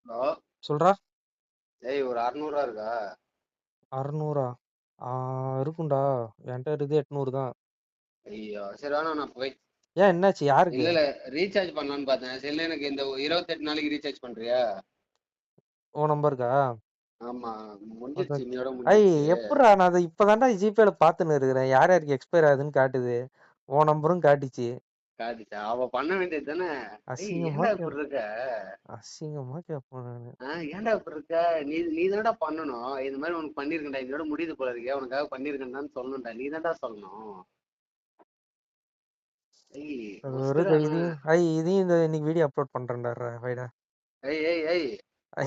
Hello. சொல்றா. ஏய் ஒரு 600 இருக்கா? 600 இருக்கும்டா. என்கிட்ட இருக்குது 800 தான். ஐயோ சரி வேணா நான் போய். ஏன் என்னாச்சு? யாருக்கு? இல்ல ரீசார்ஜ் பண்ணலான்னு பார்த்தேன். சரி எனக்கு இந்த 28 நாளைக்கு ரீசார்ஜ் பண்றியா? உன் நம்பருக்கா? ஆமா, முடிஞ்சிருச்சு, அதான். இன்னையோட ஐய் முடிஞ்சிருச்சு. எப்படிடா? நான் அதை இப்பதான்டா ஜிபேல பாத்துன்னு இருக்கிறேன். யார் யாருக்கு எக்ஸ்பயர் ஆகுதுன்னு காட்டுது. உன் நம்பரும் காட்டுச்சு. காட்டுச்சா? அவ பண்ண வேண்டியது தானே. ஏய் அசிங்கமா ஏன்டா இப்படி இருக்க? அசிங்கமா கேட்பேன் நானு. ஏன்டா இப்படி இருக்க? நீ தானடா பண்ணணும். இந்த மாதிரி உனக்கு பண்ணிருக்கேன்டா, இதோட முடியுது போல இருக்கே, உனக்காக பண்ணிருக்கேன்டான்னு சொல்லணும்டா. நீ தான்டா சொல்லணும். ஏய் மஸ்துடா ஆனா. இதையும் இன்னைக்கு வீடியோ அப்லோட் பண்றேன்டா. வைடா. ஏய் ஏய் ஏய்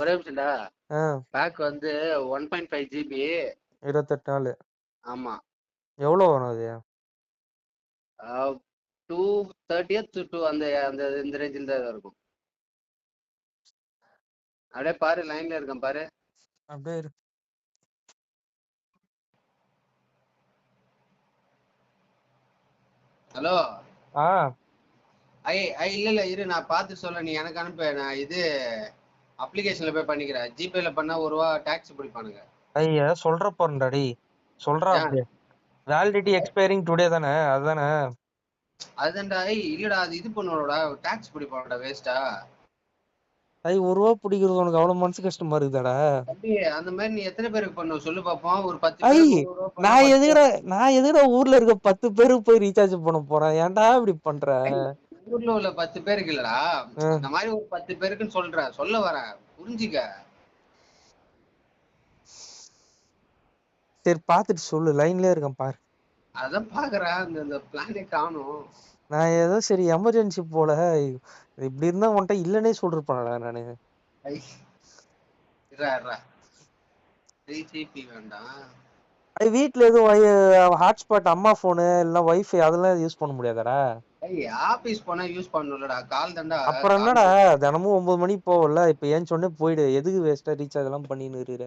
ஒரே நிமிஷம்டா. ஆ பேக் வந்து 1.5 GB. 28 நாள். ஆமா. எவ்வளவு வரும் அது? 230 to அந்த அந்த இந்த ரேஞ்சில் தான் இருக்கும். அப்படியே பாரு, லைன்ல இருக்கேன் பாரு. அப்படியே இரு. ஹலோ. ஆ இல்ல இரு, நான் பார்த்து சொல்ல, நீ எனக்கு அனுப்பு. நான் இது அப்ளிகேஷன்ல போய் பண்ணிக்கிறேன். ஜிபேல பண்ணா ஒரு ரூபா டாக்ஸ் பிடிப்பானுங்க. ஐயா சொல்ற போறேன்டாடி. சொல்றா ஏன்? அப்படியே. வேலிடிட்டி எக்ஸ்பைரிங் டுடே தானே? அதுதானே? அதுதான்டா. இல்லடா, அது இது பண்ணுவோம்டா, டாக்ஸ் பிடிப்பானுடா வேஸ்டா. ஒரு ரூபா பிடிக்கிறது உனக்கு அவ்வளவு மனசு கஷ்டமா இருக்குதாடா? அப்படி அந்த மாதிரி நீ எத்தனை பேருக்கு பண்ணுவ சொல்லு பாப்போம். ஒரு 10 ஐய் பேருக்கு 1 ரூபா பண்ணா 10 நான் எதுக்குடா ஊர்ல இருக்க 10 பேருக்கு போய் ரீசார்ஜ் பண்ண போறேன்? ஏன்டா இப்படி பண்ற? ஊர்ல உள்ள 10 பேருக்கு இல்லடா, ஆ, அந்த மாதிரி ஒரு 10 பேருக்குன்னு சொல்ல வரேன், புரிஞ்சுக்க. சரி பாத்துட்டு சொல்லு. லைன்லயே இருக்கேன் பாரு. அதான் பாக்குறேன், இந்த பிளானே காணும். நான் ஏதோ சரி எமர்ஜென்சி போல. இப்படி இருந்தா உன்கிட்ட இல்லன்னே சொல்லிருப்பானடா நானு. இருடா 3GB வேண்டாம். வீட்டுல எதுவும் ஹாட்ஸ்பாட், அம்மா போனு இல்ல வைஃபை அதெல்லாம் யூஸ் பண்ண முடியாதாடா? ஆபீஸ் போனா யூஸ் பண்ணலடா, கால் தான்டா. அப்புறம் கால் என்னடா? தினமும் 9 மணிக்கு போவல, இப்ப ஏன் சொன்னே போயிடு. எதுக்கு வேஸ்டா ரீசார்ஜ் எல்லாம் பண்ணின்னு இருக்கிற?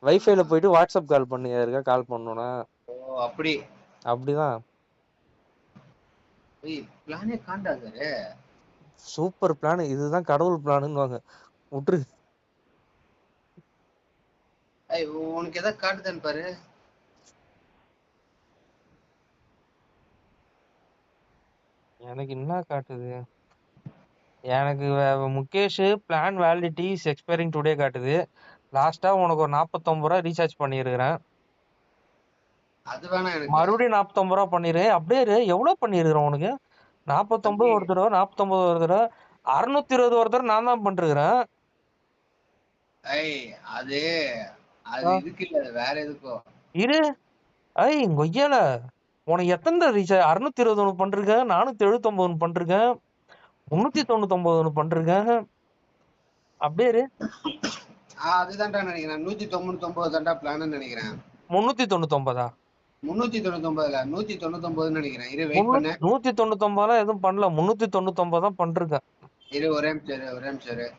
வைஃபைல போயிட்டு வாட்ஸ்அப் கால் பண்ணு. யாருக்கா கால் பண்ணணும்னா ஓ அப்படி. அப்படிதான். பிளானே காண்டாது. Super plan. இதுதான் கடவுள் பிளான்னு வாங்க. விட்டுரு. உனக்கு எதாவது காட்டுதான்னு பாரு. எனக்கு என்ன காட்டுது? எனக்கு Mukesh plan validity is expiring today காட்டுது. லாஸ்டா உனக்கு ஒரு 49 ரூபா ரீசார்ஜ் பண்ணிருக்கிறேன். அது வேணாம் எனக்கு. மறுபடியும் 49 ரூபா பண்ணிரு. அப்படியே எவ்வளவு பண்ணிருக்கிறேன் உனக்கு? 49 ஒரு தடவை, 49 ஒரு தடவை, 620 ஒரு தடவை நான் தான் பண்ணிருக்கிறேன். அது இதுக்கு இல்ல, வேற எதுக்கோ இரு. கொய்யால உனக்கு எத்தனை ரீசார்ஜ்? 620 ஒண்ணு பண்றேன், 479 ஒண்ணு பண்றேன், 399 ஒண்ணு பண்றேன். அப்படியே அதுதான்டா நினைக்கிறேன். 199 தான்டா பிளான் நினைக்கிறேன். 399 399 இல்ல, 199 நினைக்கிறேன். இரு வெயிட் பண்ணு. 199 எதுவும் பண்ணல. 399 தான் பண்றேன். இரு ஒரே நிமிஷம் இரு.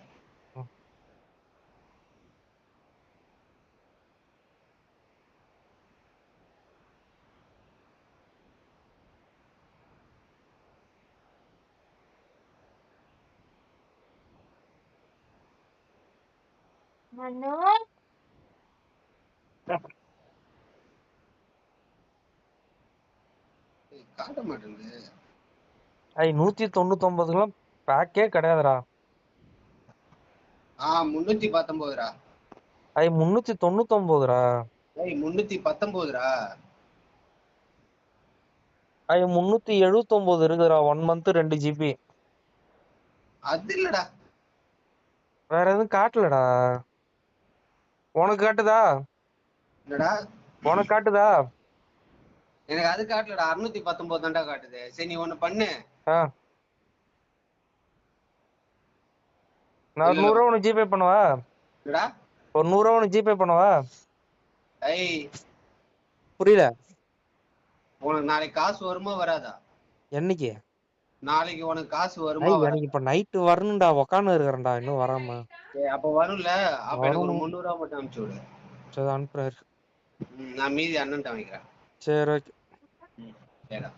காட்ட மாட்டேங்குது. 199 பேக்கே கிடையாதுடா. 319. 399. 319. 379 இருக்குதுடா. 1 மந்த் 2 GB. அது இல்லடா. வேற எதுவும் காட்டலடா. உனக்கு காட்டுதா? என்னடா? உனக்கு காட்டுதா? எனக்கு அது காட்டலடா, 619 தான்டா காட்டுது. சரி நீ ஒண்ணு பண்ணு. நான் 100 ரூபா உனக்கு ஜிபே பண்ணுவா? என்னடா? ஒரு 100 ரூபா உனக்கு ஜிபே பண்ணுவா? புரியல. உனக்கு நாளைக்கு காசு வருமா வராதா? என்னைக்கு? நாளைக்கு உனக்கு காசு வருமா வராதா? எனக்கு இப்ப நைட்டு வரணும்டா. உக்காந்து இருக்கிறேன்டா இன்னும் வராம. அப்ப வரும்ல. அப்ப எனக்கு ஒரு 300 ரூபா மட்டும் அனுப்பிச்சு விடு. சரி அனுப்புறாரு. நான் மீதி அண்ணன்ட்ட வாங்கிக்கிறேன். சரி ஓகே. சரிடா.